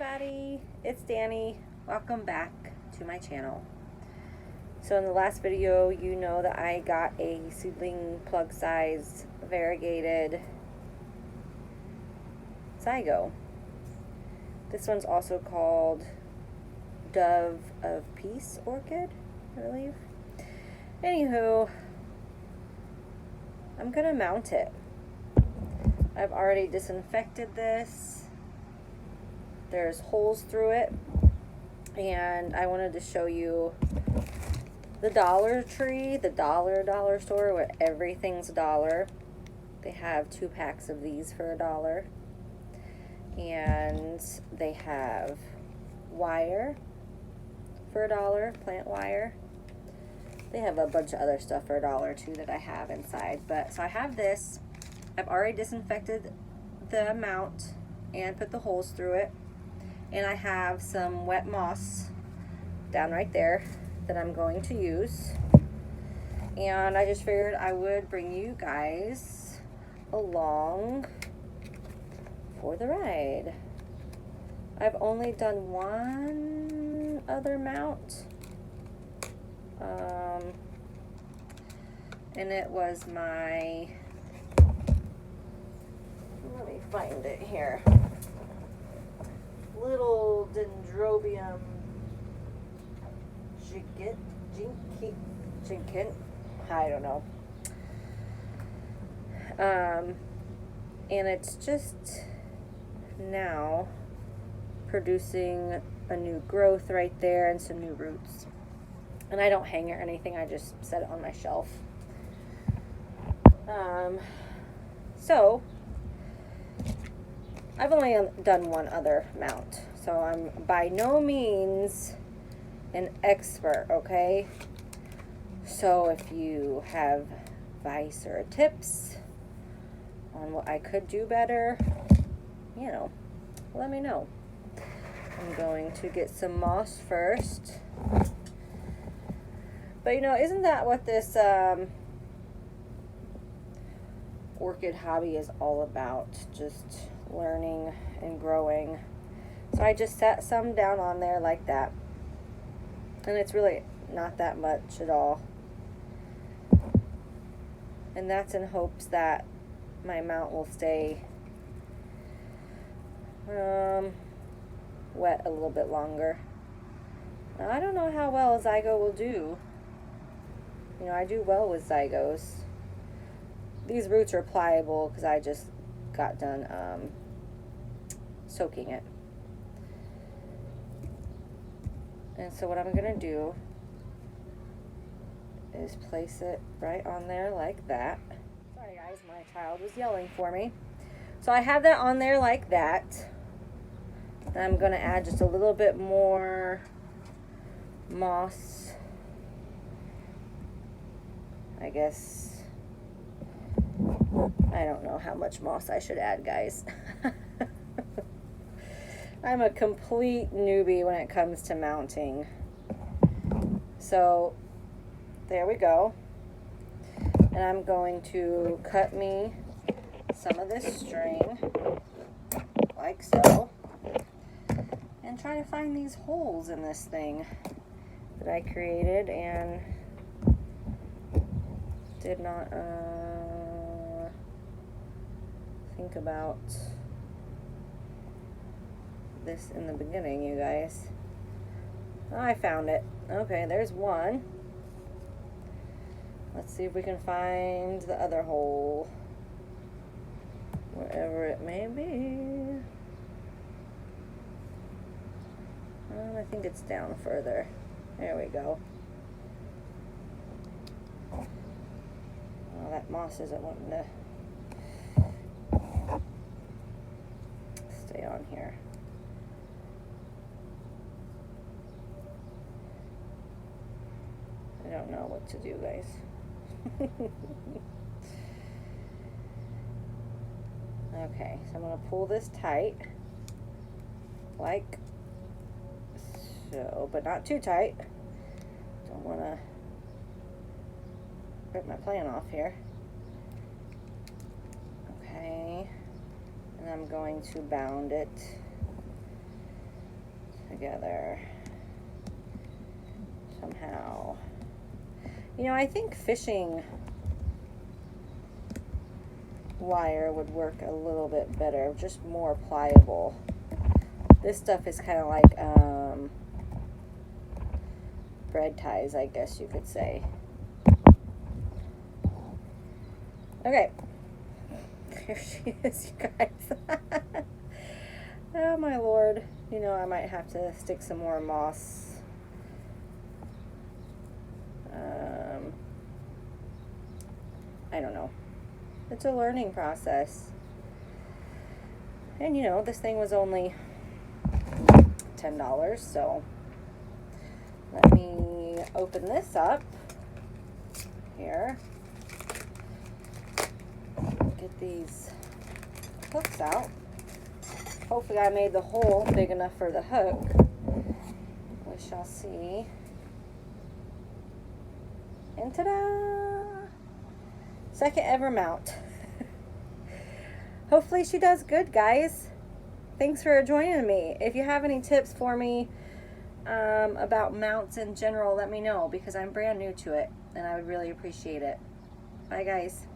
everybody, it's Danny. Welcome back to my channel. So in the last video, you know that I got a seedling plug size variegated zygo. This one's also called Dove of Peace orchid, I believe. Anywho, I'm gonna mount it. I've already disinfected this. There's holes through it, and I wanted to show you the Dollar Tree, the dollar store where everything's a dollar. They have 2 packs of these for $1, and they have wire for $1, plant wire. They have a bunch of other stuff for $1 too that I have inside. But so I have this. I've already disinfected the mount and put the holes through it. And I have some wet moss down right there that I'm going to use. And I just figured I would bring you guys along for the ride. I've only done one other mount. And it was my, let me find it here, little dendrobium jinkit, I don't know. And it's just now producing a new growth right there and some new roots. And I don't hang it or anything, I just set it on my shelf. So I've only done one other mount, so I'm by no means an expert, okay? So if you have advice or tips on what I could do better, you know, let me know. I'm going to get some moss first. But you know, isn't that what this orchid hobby is all about? Just learning and growing. So I just set some down on there like that. And it's really not that much at all. And that's in hopes that my mount will stay wet a little bit longer. Now, I don't know how well a zygo will do. You know, I do well with zygos. These roots are pliable because I just got done soaking it. And so what I'm going to do is place it right on there like that. Sorry guys, my child was yelling for me. So I have that on there like that. And I'm going to add just a little bit more moss. I guess, I don't know how much moss I should add, guys. I'm a complete newbie when it comes to mounting. So, there we go. And I'm going to cut me some of this string, like so. And try to find these holes in this thing that I created and did not think about this in the beginning, you guys. Oh, I found it. Okay, there's one. Let's see if we can find the other hole, wherever it may be. I think it's down further. There we go. Oh, that moss isn't wanting to stay on here. I don't know what to do, guys. Okay, so I'm going to pull this tight, like so, but not too tight. Don't want to rip my plant off here. Okay, and I'm going to bound it together somehow. You know, I think fishing wire would work a little bit better, just more pliable. This stuff is kind of like bread ties, I guess you could say. Okay, there she is, you guys. Oh my lord, you know, I might have to stick some more moss. I don't know. It's a learning process. And you know, this thing was only $10, so let me open this up here. Get these hooks out. Hopefully I made the hole big enough for the hook. We shall see. And ta-da! Second ever mount. Hopefully she does good, guys. Thanks for joining me. If you have any tips for me about mounts in general, let me know, because I'm brand new to it and I would really appreciate it. Bye, guys.